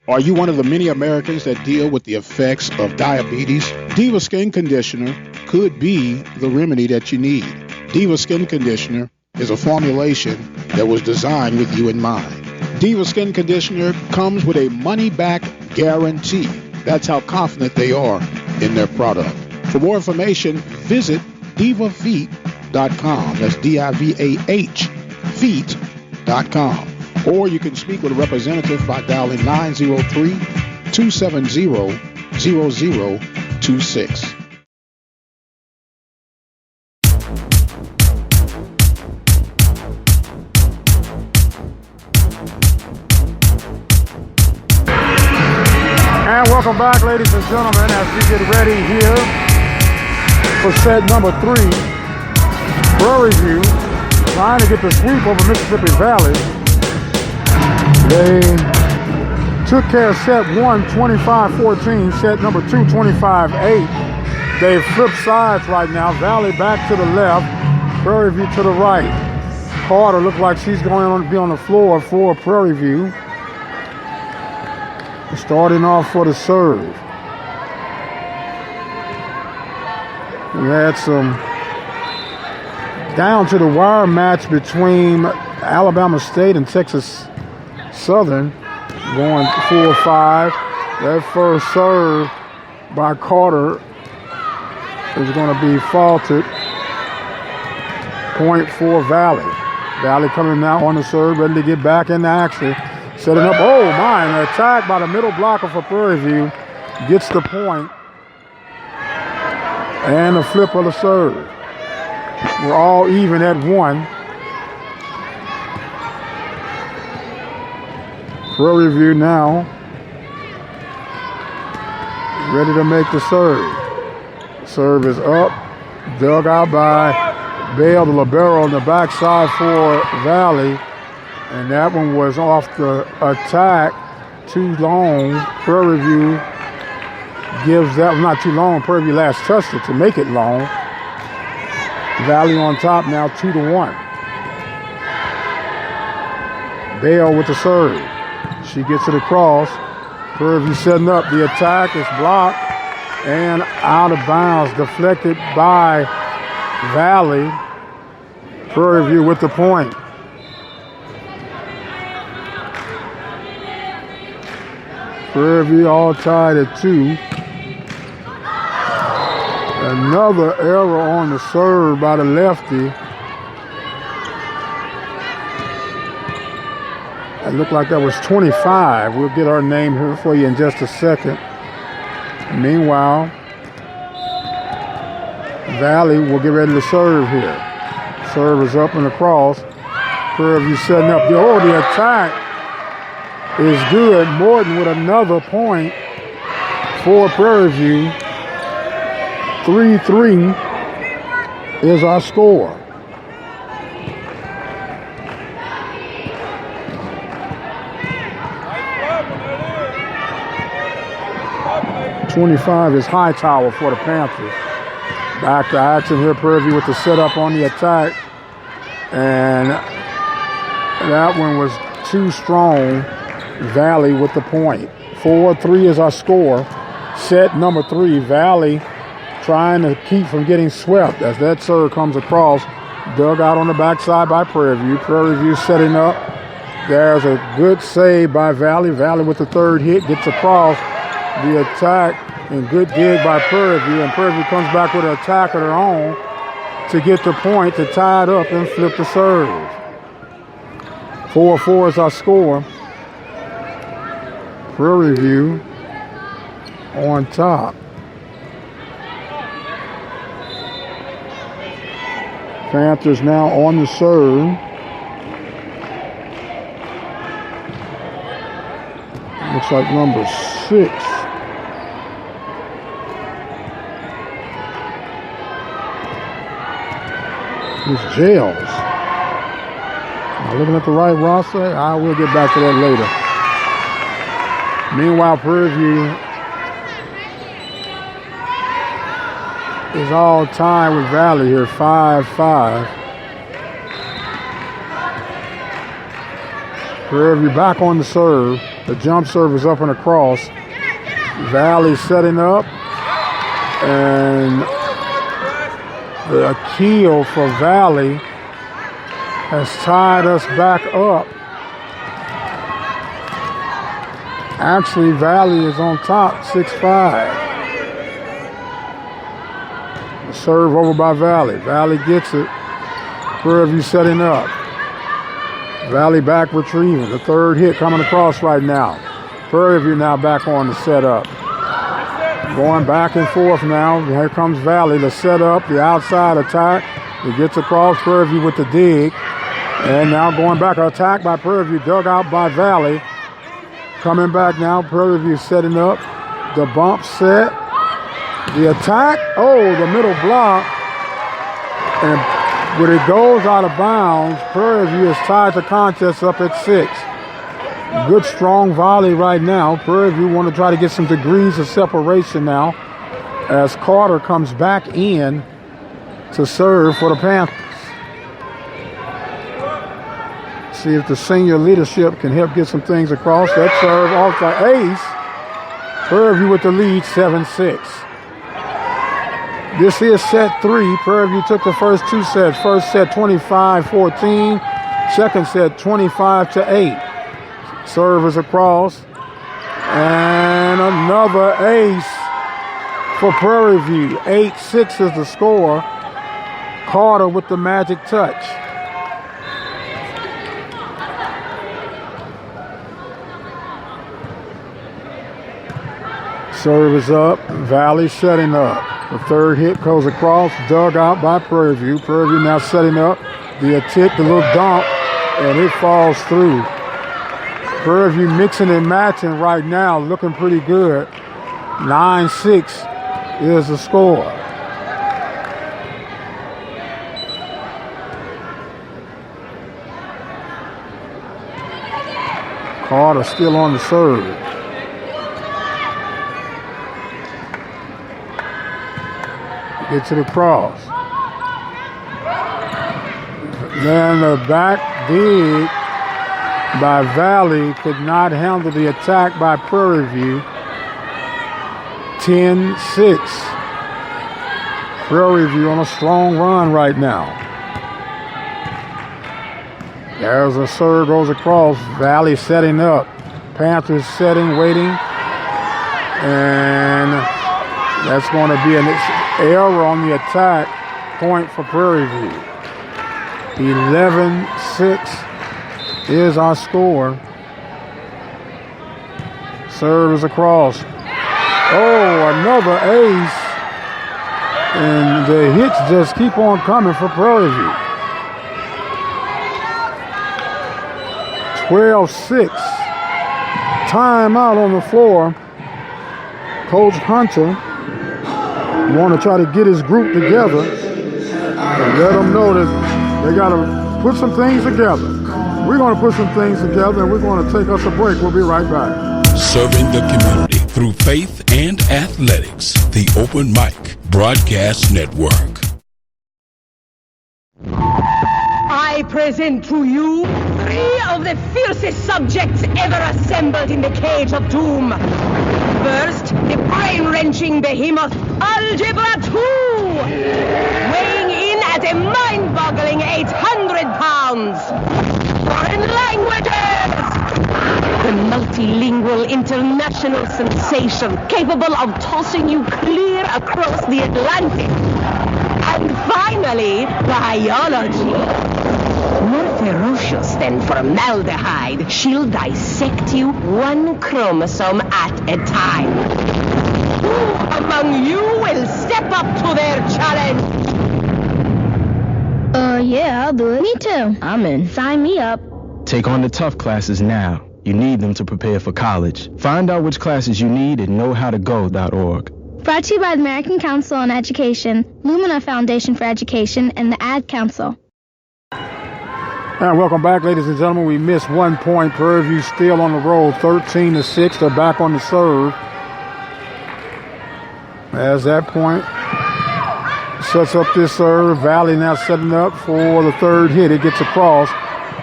Are you one of the many Americans that deal with the effects of diabetes? Diva Skin Conditioner could be the remedy that you need. Diva Skin Conditioner is a formulation that was designed with you in mind. Diva Skin Conditioner comes with a money-back guarantee. That's how confident they are in their product. For more information, visit divafeet.com. That's D-I-V-A-H, feet.com. Or you can speak with a representative by dialing 903-270-0026. And welcome back, ladies and gentlemen, as we get ready here for set number 3. Prairie View trying to get the sweep over Mississippi Valley. They took care of set 1, 25-14. Set number 2, 25-8. They flipped sides right now. Valley back to the left. Prairie View to the right. Carter looks like she's going to be on the floor for Prairie View. starting off for the serve. We had some down to the wire match between Alabama State and Texas Southern, going 4-5. That first serve by Carter is going to be faulted. Point for Valley. Valley coming now on the serve, ready to get back into action. Setting up, oh my, an attack by the middle blocker for Prairie View. Gets the point. And the flip of the serve. We're all even at 1. Prairie View now ready to make the serve. Serve is up, dug out by Bale, the libero on the backside for Valley. And that one was off the attack. Too long. Prairie View gives that, not too long. Prairie View last touched it to make it long. Valley on top now 2-1. Bale with the serve. She gets it across. Prairie View setting up. The attack is blocked and out of bounds. Deflected by Valley. Prairie View with the point. Prairie View all tied at 2. Another error on the serve by the lefty. It looked like that was 25. We'll get our name here for you in just a second. Meanwhile, Valley will get ready to serve here. Serve is up and across. Prairie View setting up. The attack is good. Morton with another point for Prairie View. 3-3 is our score. .25 is Hightower for the Panthers. Back to action here. Prairie View with the setup on the attack. And that one was too strong. Valley with the point. 4-3 is our score. Set number 3. Valley trying to keep from getting swept as that serve comes across. Dug out on the backside by Prairie View. Prairie View setting up. There's a good save by Valley. Valley with the third hit. Gets across the attack. And good dig by Prairie View. And Prairie View comes back with an attack of their own to get the point, to tie it up and flip the serve. 4-4 is our score. Prairie View on top. Panthers now on the serve. Looks like number 6. It's Jails. Am I looking at the right roster? I will get back to that later. Meanwhile, Prairie View is all tied with Valley here, 5-5. Prairie View back on the serve. The jump serve is up and across. Valley setting up. And the keel for Valley has tied us back up. Actually, Valley is on top, 6-5. The serve over by Valley. Valley gets it. Prairie View setting up. Valley back retrieving. The third hit coming across right now. Prairie View now back on the setup. Going back and forth now. Here comes Valley. The setup, the outside attack. It gets across. Prairie View with the dig. And now going back. Attack by Prairie View. Dug out by Valley. Coming back now. Prairie View setting up. The bump set. The attack. Oh, the middle block. And when it goes out of bounds, Prairie View has tied the contest up at 6. Good strong volley right now. Prairie View want to try to get some degrees of separation now as Carter comes back in to serve for the Panthers. See if the senior leadership can help get some things across. That serve off the ace Prairie View with the lead, 7-6. This is set 3. Prairie View took the first 2 sets. First set 25-14. Second set 25-8. Serve is across. And another ace for Prairie View. 8-6 is the score. Carter with the magic touch. Serve is up. Valley setting up. The third hit goes across, dug out by Prairie View. Prairie View now setting up. The tick, the little dump, and it falls through. Prairie View mixing and matching right now, looking pretty good. 9-6 is the score. Carter still on the serve. Gets it across. Then the back dig by Valley could not handle the attack by Prairie View. 10-6. Prairie View on a strong run right now. There's a serve, goes across. Valley setting up. Panthers setting, waiting. And that's going to be an error on the attack. Point for Prairie View. 11-6 is our score. Serve is across. Oh, another ace. And the hits just keep on coming for Prairie View. 12-6. Timeout on the floor. Coach Hunter want to try to get his group together and let them know that they got to put some things together. We're going to put some things together, and we're going to take us a break. We'll be right back. Serving the community through faith and athletics. The Open Mic Broadcast Network. I present to you 3 of the fiercest subjects ever assembled in the cage of doom. First, the brain-wrenching behemoth Algebra 2, weighing in at a mind-boggling 800 pounds. Foreign languages! The multilingual international sensation capable of tossing you clear across the Atlantic. And finally, biology. More ferocious than formaldehyde, she'll dissect you 1 chromosome at a time. Who among you will step up to their challenge? Yeah, I'll do it. Me too. I'm in. Sign me up. Take on the tough classes now. You need them to prepare for college. Find out which classes you need at knowhowtogo.org. Brought to you by the American Council on Education, Lumina Foundation for Education, and the Ad Council. And welcome back, ladies and gentlemen. We missed 1 point. Prairie View still on the road, 13-6. They're back on the serve. As that point sets up this serve, Valley now setting up for the third hit. It gets across.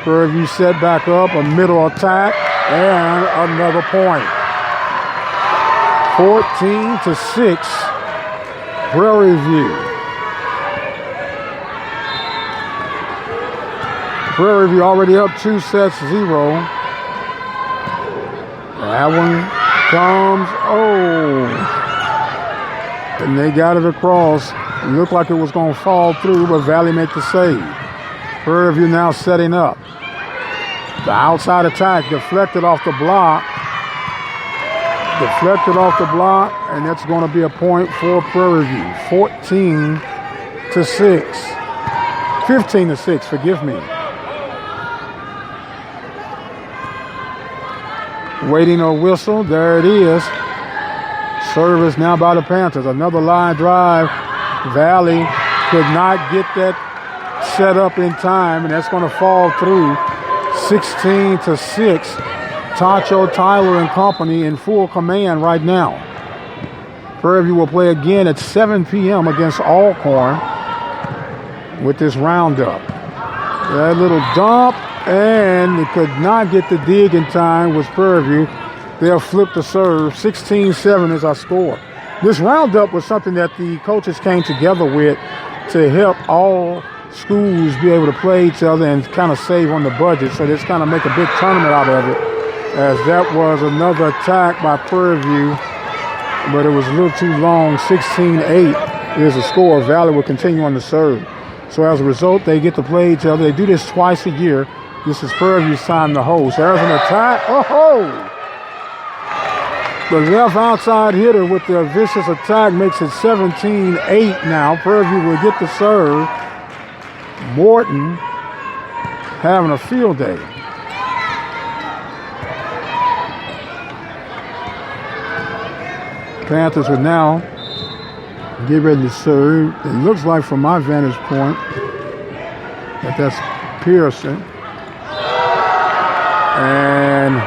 Prairie View set back up, a middle attack, and another point. 14-6, Prairie View. Prairie View already up 2-0. That one comes, and they got it across. It looked like it was going to fall through, but Valley make the save. Prairie View now setting up. The outside attack deflected off the block. And that's going to be a point for Prairie View. 14-6. 15-6, forgive me. Waiting a whistle. There it is. Service now by the Panthers. Another line drive. Valley could not get that set up in time, and that's going to fall through. 16-6. Tacho, Tyler, and company in full command right now. Prairie View will play again at 7 p.m. against Alcorn with this Roundup. That little dump, and it could not get the dig in time was Prairie View. They'll flip the serve. 16-7 is our score. This roundup was something that the coaches came together with to help all schools be able to play each other and kind of save on the budget. So let's kind of make a big tournament out of it, as that was another attack by Prairie View, but it was a little too long. 16-8 is the score. Valley will continue on the serve. So as a result, they get to play each other. They do this twice a year. This is Prairie View's time to host. There's an attack. Oh-ho! The left outside hitter with the vicious attack makes it 17-8 now. Prairie View will get the serve. Morton having a field day. Panthers would now get ready to serve. It looks like from my vantage point that that's Pearson. And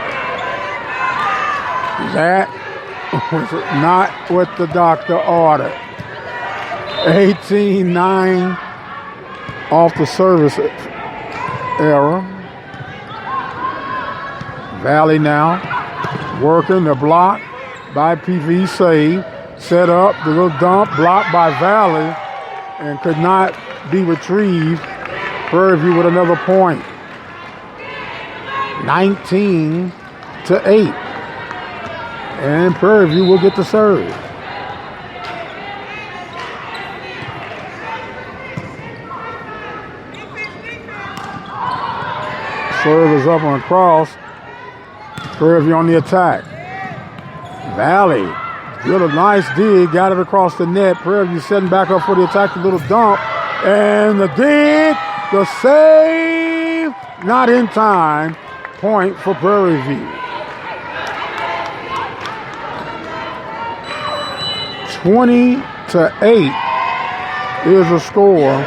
that was not what the doctor ordered. 18-9 off the service error. Valley now working the block by PV save. Set up the little dump, blocked by Valley, and could not be retrieved. Prairie View with another point. 19-8. And Prairie View will get the serve. Serve is up on the cross. Prairie View on the attack. Valley, did a nice dig, got it across the net. Prairie View setting back up for the attack, the little dump. And the dig, the save, not in time. Point for Prairie View. 20-8 is the score.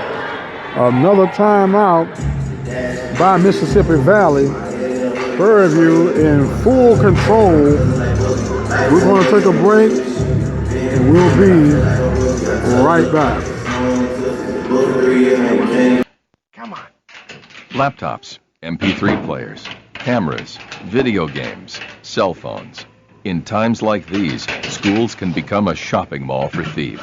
Another timeout by Mississippi Valley. Prairie View in full control. We're going to take a break, and we'll be right back. Come on. Laptops, MP3 players, cameras, video games, cell phones. In times like these, schools can become a shopping mall for thieves.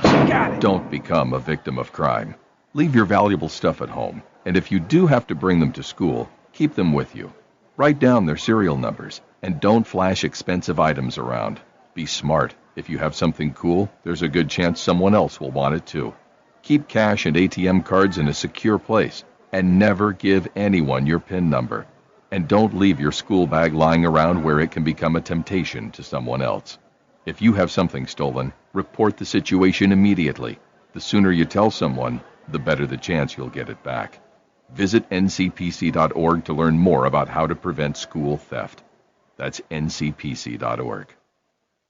Don't become a victim of crime. Leave your valuable stuff at home, and if you do have to bring them to school, keep them with you. Write down their serial numbers, and don't flash expensive items around. Be smart. If you have something cool, there's a good chance someone else will want it too. Keep cash and ATM cards in a secure place, and never give anyone your PIN number. And don't leave your school bag lying around where it can become a temptation to someone else. If you have something stolen, report the situation immediately. The sooner you tell someone, the better the chance you'll get it back. Visit ncpc.org to learn more about how to prevent school theft. That's ncpc.org.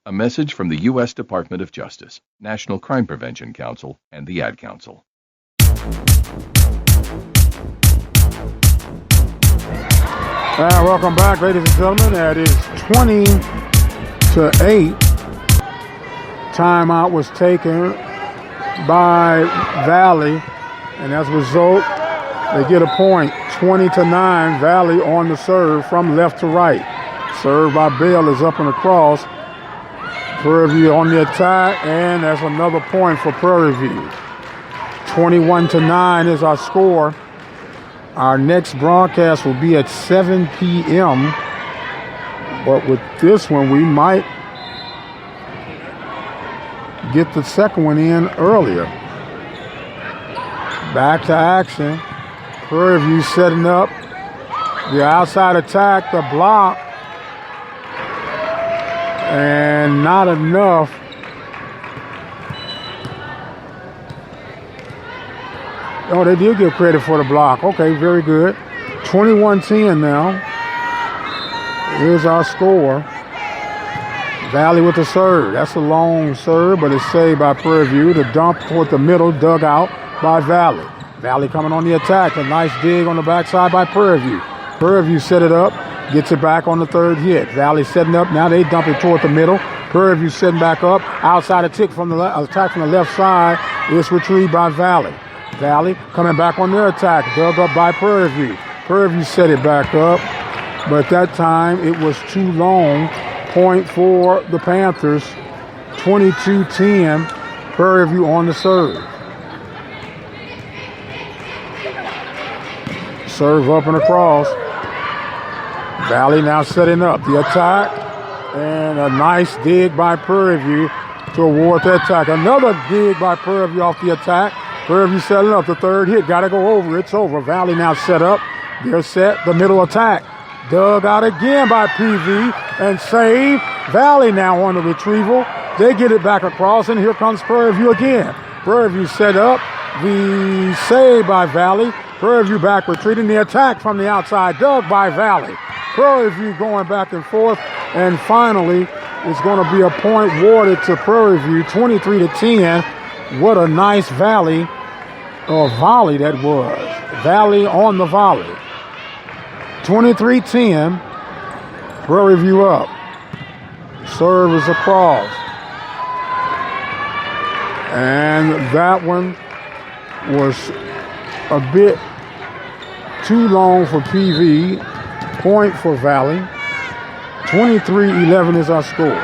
A message from the U.S. Department of Justice, National Crime Prevention Council, and the Ad Council. Welcome back, ladies and gentlemen. That is 20-8. Timeout was taken by Valley, and as a result, they get a point. 20-9. Valley on the serve from left to right. Serve by Bell is up and across. Prairie View on the attack, and that's another point for Prairie View. 21-9 is our score. Our next broadcast will be at 7 p.m. But with this one, we might get the second one in earlier. Back to action. Prairie View setting up the outside attack, the block. And not enough. Oh, they did give credit for the block. Okay, very good. 21-10 now. Here's our score. Valley with the serve. That's a long serve, but it's saved by Prairie View. The dump toward the middle, dug out by Valley. Valley coming on the attack. A nice dig on the backside by Prairie View. Prairie View set it up. Gets it back on the third hit. Valley setting up. Now they dump it toward the middle. Prairie View setting back up. Outside attack from the left side. It's retrieved by Valley. Valley coming back on their attack. Dug up by Prairie View. Prairie View set it back up. But that time it was too long. Point for the Panthers. 22-10. Prairie View on the serve. Serve up and across. Valley now setting up the attack. And a nice dig by Prairie View to award the attack. Another dig by Prairie View off the attack. Prairie View setting up the third hit. Got to go over. It's over. Valley now set up. They're set. The middle attack. Dug out again by PV and save. Valley now on the retrieval. They get it back across, and here comes Prairie View again. Prairie View set up. The save by Valley. Prairie View back retreating. The attack from the outside. Dug by Valley. Prairie View going back and forth. And finally, it's going to be a point awarded to Prairie View, 23-10. What a nice volley that was. Valley on the volley. 23-10. Prairie View up. Serve is across. And that one was a bit too long for PV. Point for Valley. 23-11 is our score.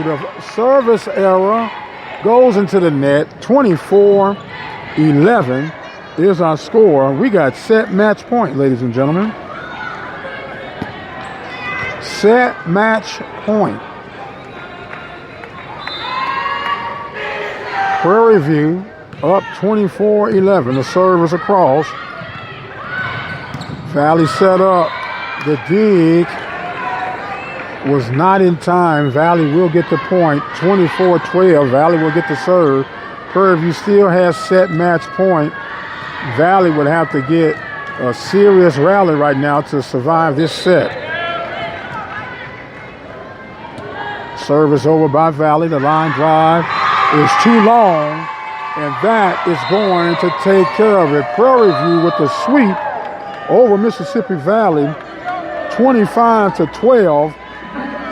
The service error goes into the net. 24-11 is our score. We got set match point, ladies and gentlemen. Set match point. Prairie View up 24-11. The serve is across. Valley set up. The dig was not in time. Valley will get the point. 24-12. Valley will get the serve. Prairie View still has set match point. Valley would have to get a serious rally right now to survive this set. Service over by Valley. The line drive is too long, and that is going to take care of it. Prairie View with the sweep over Mississippi Valley. 25-12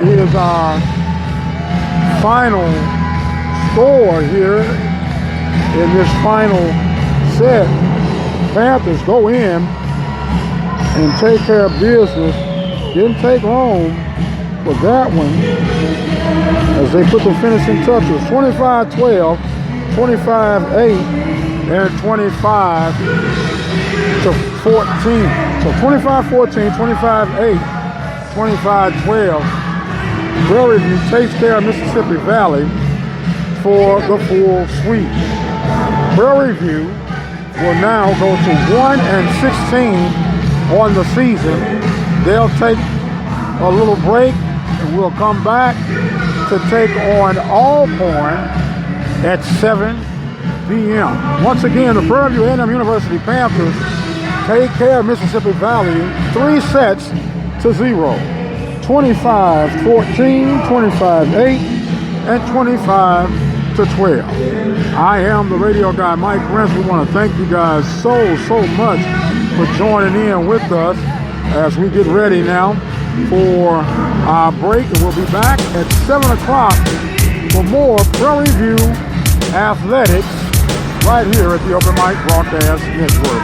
is our final score here in this final set. Panthers go in and take care of business. Didn't take long for that one as they put the finishing touches. 25-12, 25-8, and 25-14. So 25-14, 25-8, 25-12. Prairie View takes care of Mississippi Valley for the full sweep. Prairie View will now go to 1-16 on the season. They'll take a little break and we'll come back to take on Alcorn at 7 p.m. Once again, the Prairie View A&M University Panthers take care of Mississippi Valley 3 sets to 0. 25-14, 25-8, and 25-12. I am the radio guy, Mike Prince. We want to thank you guys so much for joining in with us as we get ready now for our break. And we'll be back at 7 o'clock for more Prairie View Athletics right here at the Open Mic Broadcast Network.